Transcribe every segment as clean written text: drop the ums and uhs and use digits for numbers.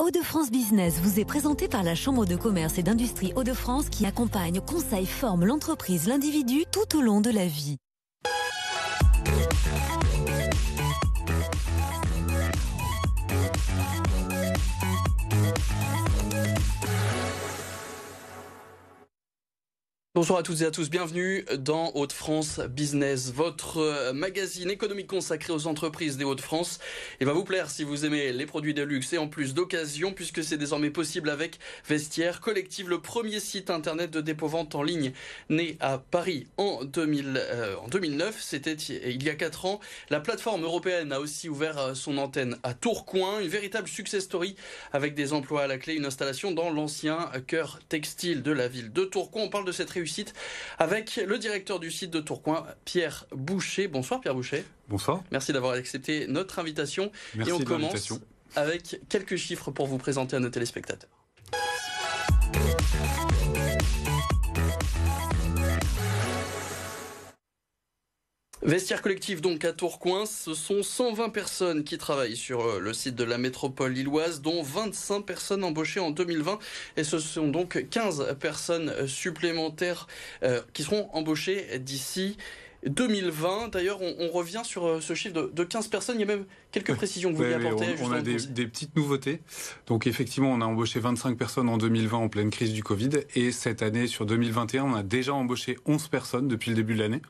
Hauts-de-France Business vous est présenté par la Chambre de commerce et d'industrie Hauts-de-France qui accompagne, conseille, forme l'entreprise, l'individu tout au long de la vie. Bonsoir à toutes et à tous, bienvenue dans Hauts-de-France Business, votre magazine économique consacré aux entreprises des Hauts-de-France. Il va vous plaire si vous aimez les produits de luxe et en plus d'occasion, puisque c'est désormais possible avec Vestiaire Collective, le premier site internet de dépôt-vente en ligne né à Paris en 2009. C'était il y a 4 ans. La plateforme européenne a aussi ouvert son antenne à Tourcoing, une véritable success story avec des emplois à la clé, une installation dans l'ancien cœur textile de la ville de Tourcoing. On parle de cette réussite avec le directeur du site de Tourcoing, Pierre Boucher. Bonsoir Pierre Boucher. Bonsoir. Merci d'avoir accepté notre invitation. Merci. Et on commence avec quelques chiffres pour vous présenter à nos téléspectateurs. Vestiaire Collective donc à Tourcoing, ce sont 120 personnes qui travaillent sur le site de la métropole lilloise, dont 25 personnes embauchées en 2020 et ce sont donc 15 personnes supplémentaires qui seront embauchées d'ici 2020. D'ailleurs, on revient sur ce chiffre de 15 personnes. Il y a même quelques précisions que vous voulez apporter. On a des petites nouveautés. Donc effectivement, on a embauché 25 personnes en 2020 en pleine crise du Covid et cette année, sur 2021, on a déjà embauché 11 personnes depuis le début de l'année.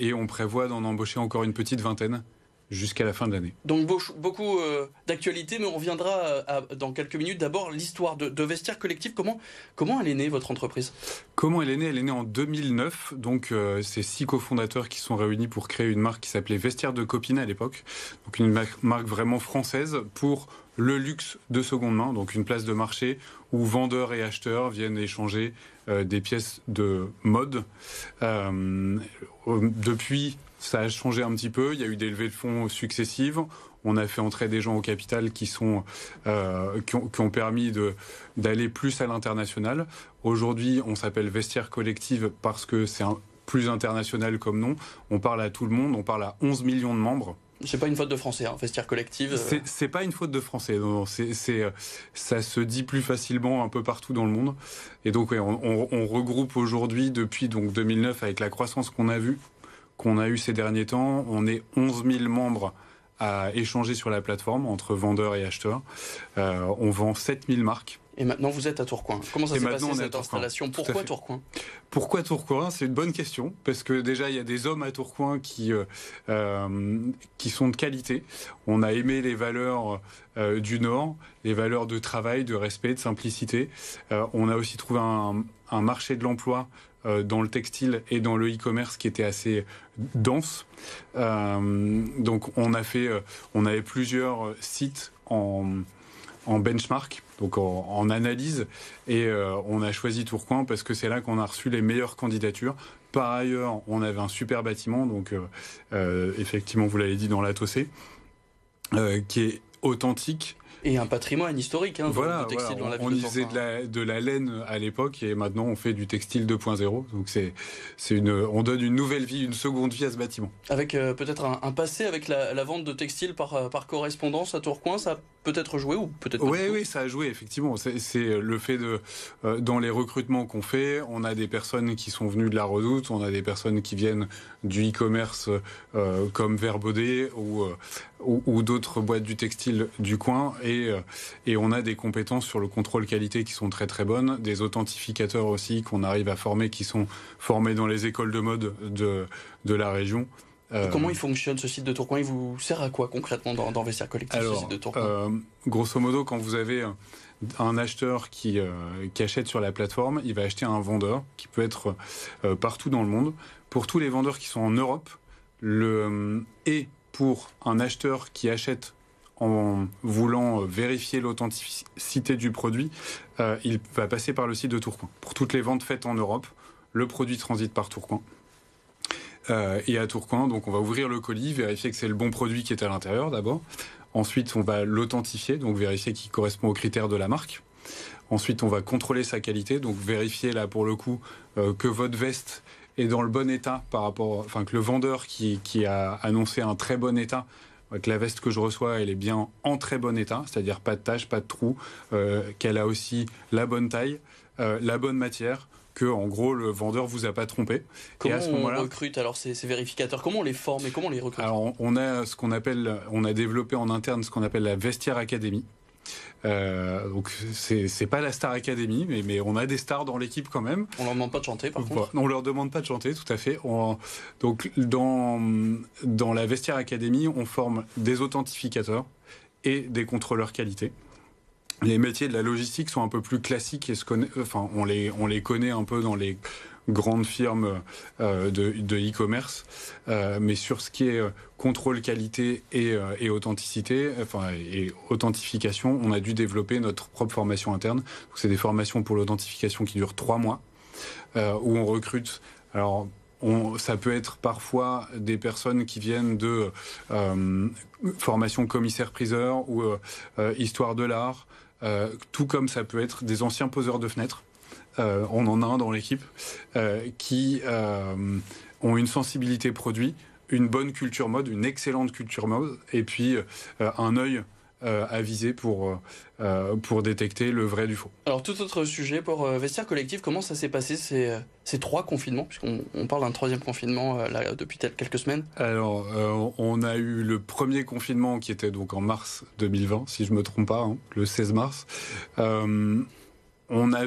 Et on prévoit d'en embaucher encore une petite vingtaine jusqu'à la fin de l'année. Donc beaucoup d'actualités, mais on reviendra dans quelques minutes. D'abord, l'histoire de Vestiaire Collective. Comment elle est née, votre entreprise ? Comment elle est née ? Elle est née en 2009. Donc, c'est 6 cofondateurs qui sont réunis pour créer une marque qui s'appelait Vestiaire de Copine à l'époque. Donc, une marque vraiment française pour le luxe de seconde main. Donc, une place de marché où vendeurs et acheteurs viennent échanger des pièces de mode. Depuis, ça a changé un petit peu. Il y a eu des levées de fonds successives. On a fait entrer des gens au capital qui ont permis d'aller plus à l'international. Aujourd'hui, on s'appelle Vestiaire Collective parce que c'est plus international comme nom. On parle à tout le monde. On parle à 11 millions de membres. C'est pas une faute de français, hein, Vestiaire Collective. C'est pas une faute de français. Non, ça se dit plus facilement un peu partout dans le monde. Et donc, ouais, on regroupe aujourd'hui, depuis donc 2009, avec la croissance qu'on a eu ces derniers temps, on est 11 000 membres à échanger sur la plateforme entre vendeurs et acheteurs. On vend 7 000 marques. Et maintenant, vous êtes à Tourcoing. Comment ça s'est passé cette installation ? Pourquoi Tourcoing ? Pourquoi Tourcoing ? C'est une bonne question. Parce que déjà, il y a des hommes à Tourcoing qui sont de qualité. On a aimé les valeurs du Nord, les valeurs de travail, de respect, de simplicité. On a aussi trouvé un marché de l'emploi dans le textile et dans le e-commerce qui était assez dense. Donc, on avait plusieurs sites en benchmark, donc en analyse, et on a choisi Tourcoing parce que c'est là qu'on a reçu les meilleures candidatures. Par ailleurs, on avait un super bâtiment, donc effectivement, vous l'avez dit, dans l'Atossé, qui est authentique. Et un patrimoine historique, hein, de textile dans la ville de Tourcoing. On disait de la laine à l'époque et maintenant on fait du textile 2.0. Donc on donne une nouvelle vie, une seconde vie à ce bâtiment. Avec peut-être un passé avec la vente de textiles par correspondance à Tourcoing, ça a peut-être joué ou peut-être pas. Oui, ça a joué effectivement. C'est le fait dans les recrutements qu'on fait, on a des personnes qui sont venues de la Redoute, on a des personnes qui viennent du e-commerce comme Verbaudet ou d'autres boîtes du textile du coin et on a des compétences sur le contrôle qualité qui sont très très bonnes, des authentificateurs aussi qu'on arrive à former, qui sont formés dans les écoles de mode de la région. Comment il fonctionne ce site de Tourcoing ? Il vous sert à quoi concrètement dans Vestiaire Collective, ce site de Tourcoing ? Grosso modo, quand vous avez un acheteur qui achète sur la plateforme, il va acheter à un vendeur qui peut être partout dans le monde. Pour tous les vendeurs qui sont en Europe, et pour un acheteur qui achète en voulant vérifier l'authenticité du produit, il va passer par le site de Tourcoing. Pour toutes les ventes faites en Europe, le produit transite par Tourcoing. Et à Tourcoing, donc on va ouvrir le colis, vérifier que c'est le bon produit qui est à l'intérieur d'abord. Ensuite, on va l'authentifier, donc vérifier qu'il correspond aux critères de la marque. Ensuite, on va contrôler sa qualité, donc vérifier là pour le coup que votre veste est dans le bon état par rapport, enfin que le vendeur qui a annoncé un très bon état que la veste que je reçois, elle est bien en très bon état, c'est-à-dire pas de taches, pas de trous, qu'elle a aussi la bonne taille, la bonne matière, que en gros le vendeur vous a pas trompé. Comment on recrute alors ces vérificateurs? Comment on les forme et comment on les recrute? Alors on a développé en interne ce qu'on appelle la Vestiaire Academy. Donc c'est pas la Star Academy, mais on a des stars dans l'équipe quand même. On leur demande pas de chanter par contre. On leur demande pas de chanter, tout à fait. Donc dans la Vestiaire Academy, on forme des authentificateurs et des contrôleurs qualité. Les métiers de la logistique sont un peu plus classiques et on les connaît un peu dans les grandes firmes de e-commerce, mais sur ce qui est contrôle qualité et authenticité, et authentification, on a dû développer notre propre formation interne. Donc, c'est des formations pour l'authentification qui durent 3 mois, où on recrute. Alors, ça peut être parfois des personnes qui viennent de formation commissaire-priseur ou histoire de l'art, tout comme ça peut être des anciens poseurs de fenêtres. On en a un dans l'équipe qui ont une sensibilité produit, une bonne culture mode, une excellente culture mode, et puis un œil avisé pour détecter le vrai du faux. Alors tout autre sujet pour Vestiaire Collectif, comment ça s'est passé ces 3 confinements, puisqu'on parle d'un 3e confinement là, depuis quelques semaines? Alors on a eu le premier confinement qui était donc en mars 2020, si je me trompe pas, le 16 mars. On a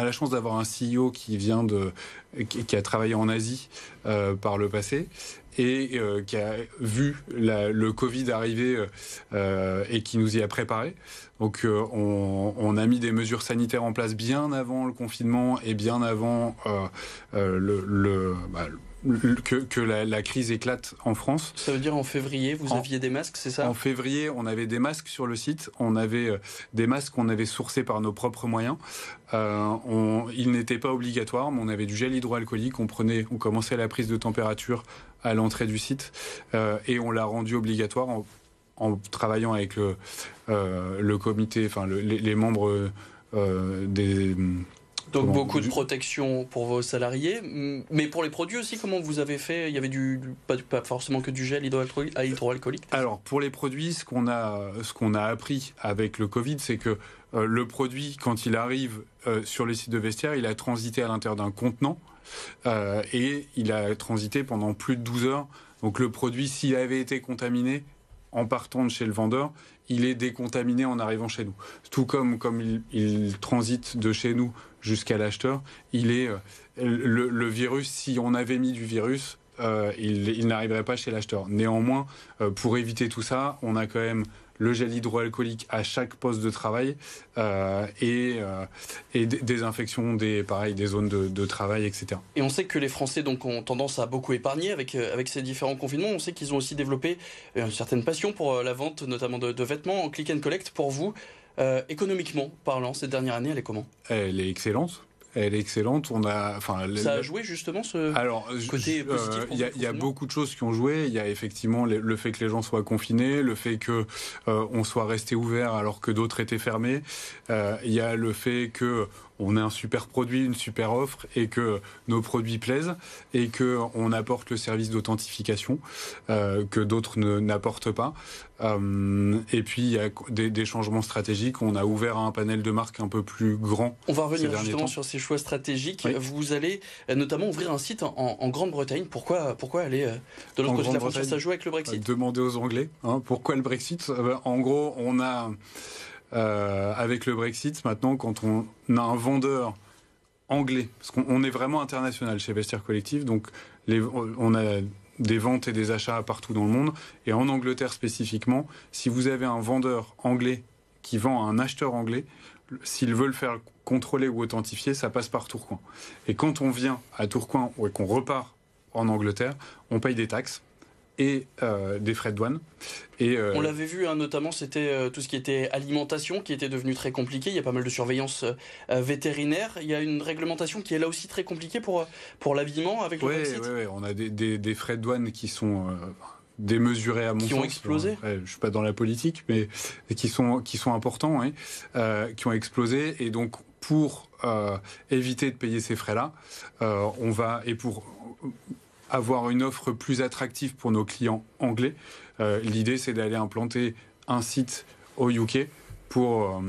la chance d'avoir un CEO qui a travaillé en Asie par le passé et qui a vu le Covid arriver et qui nous y a préparé. Donc on a mis des mesures sanitaires en place bien avant le confinement et bien avant que la crise éclate en France. Ça veut dire en février, vous aviez des masques, c'est ça? En février, on avait des masques sur le site. On avait des masques qu'on avait sourcés par nos propres moyens. Ils n'étaient pas obligatoires, mais on avait du gel hydroalcoolique. On commençait la prise de température à l'entrée du site et on l'a rendu obligatoire en travaillant avec le comité, les membres des... Donc beaucoup de protection pour vos salariés, mais pour les produits aussi, comment vous avez fait? Il y avait pas forcément que du gel hydroalcoolique. Alors pour les produits, ce qu'on a appris avec le Covid, c'est que le produit, quand il arrive sur les sites de vestiaire, il a transité à l'intérieur d'un contenant et il a transité pendant plus de 12 heures. Donc le produit, s'il avait été contaminé en partant de chez le vendeur, il est décontaminé en arrivant chez nous. Tout comme il transite de chez nous jusqu'à l'acheteur, le virus, si on avait mis du virus, il n'arriverait pas chez l'acheteur. Néanmoins, pour éviter tout ça, on a quand même le gel hydroalcoolique à chaque poste de travail et désinfection des zones de travail, etc. Et on sait que les Français donc, ont tendance à beaucoup épargner avec ces différents confinements. On sait qu'ils ont aussi développé une certaine passion pour la vente, notamment de vêtements en click and collect. Pour vous, économiquement parlant, cette dernière année, elle est comment? Elle est excellente. Elle est excellente. Ça a joué justement ce côté positif. Il y a beaucoup de choses qui ont joué. Il y a effectivement le fait que les gens soient confinés, le fait que on soit resté ouvert alors que d'autres étaient fermés. Il y a le fait que on ait un super produit, une super offre et que nos produits plaisent et que on apporte le service d'authentification que d'autres n'apportent pas. Et puis il y a des changements stratégiques. On a ouvert un panel de marques un peu plus grand. On va revenir justement sur ces choix stratégiques. Oui. Vous allez notamment ouvrir un site en Grande-Bretagne. Pourquoi aller de l'autre côté de la frontière? Ça joue avec le Brexit? Demandez aux Anglais. Pourquoi le Brexit? En gros, on a avec le Brexit, maintenant, quand on a un vendeur anglais, parce qu'on est vraiment international chez Vestiaire Collectif, donc on a des ventes et des achats partout dans le monde, et en Angleterre spécifiquement, si vous avez un vendeur anglais qui vend à un acheteur anglais, s'ils veulent faire contrôler ou authentifier, ça passe par Tourcoing. Et quand on vient à Tourcoing et qu'on repart en Angleterre, on paye des taxes et des frais de douane. On l'avait vu, notamment, c'était tout ce qui était alimentation qui était devenu très compliqué. Il y a pas mal de surveillance vétérinaire. Il y a une réglementation qui est là aussi très compliquée pour l'habillement avec le Brexit. Oui, on a des frais de douane qui sont démesurés à mon sens. Qui ont explosé. Je ne suis pas dans la politique, mais qui sont importants, qui ont explosé. Et donc, pour éviter de payer ces frais-là, on va, et pour avoir une offre plus attractive pour nos clients anglais, L'idée, c'est d'aller implanter un site au UK pour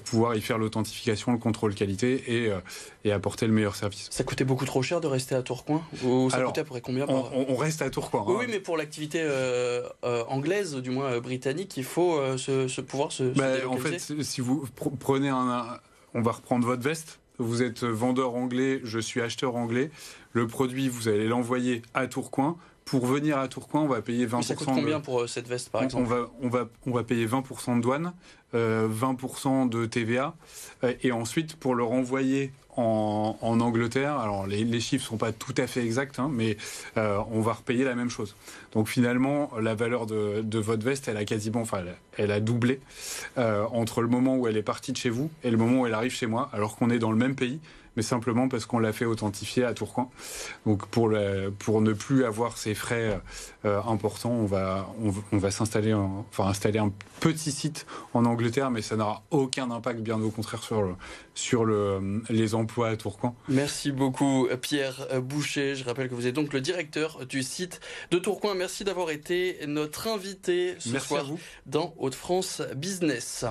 pouvoir y faire l'authentification, le contrôle qualité et apporter le meilleur service. Ça coûtait beaucoup trop cher de rester à Tourcoing? Ou ça coûtait à peu près combien on reste à Tourcoing. Oui, mais pour l'activité anglaise, du moins britannique, il faut pouvoir se délocaliser. En fait, si vous prenez on va reprendre votre veste. Vous êtes vendeur anglais, je suis acheteur anglais. Le produit, vous allez l'envoyer à Tourcoing. Pour venir à Tourcoing, on va payer 20%. Mais ça coûte combien pour cette veste, par exemple? On va payer 20% de douane, 20% de TVA, et ensuite pour le renvoyer en Angleterre, alors les chiffres sont pas tout à fait exacts, hein, mais on va repayer la même chose. Donc finalement, la valeur de votre veste, elle a doublé entre le moment où elle est partie de chez vous et le moment où elle arrive chez moi, alors qu'on est dans le même pays, mais simplement parce qu'on l'a fait authentifier à Tourcoing. Donc pour ne plus avoir ces frais importants, on va installer un petit site en Angleterre, mais ça n'aura aucun impact, bien au contraire, sur les emplois à Tourcoing. Merci beaucoup Pierre Boucher. Je rappelle que vous êtes donc le directeur du site de Tourcoing. Merci d'avoir été notre invité ce soir dans Hauts-de-France Business.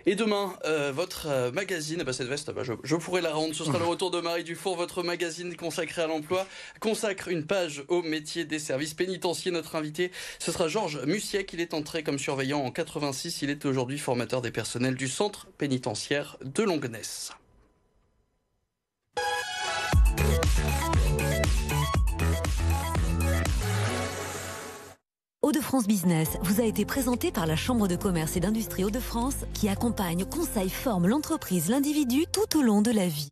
Et demain, votre magazine, cette veste, je pourrais la rendre. Ce sera le retour de Marie Dufour. Votre magazine consacré à l'emploi consacre une page au métier des services pénitentiaires. Notre invité, ce sera Georges Mussiec. Il est entré comme surveillant en 86. Il est aujourd'hui formateur des personnels du centre pénitentiaire de Longuenesse. Hauts-de-France Business vous a été présenté par la Chambre de commerce et d'industrie Hauts-de-France qui accompagne, conseille, forme l'entreprise, l'individu tout au long de la vie.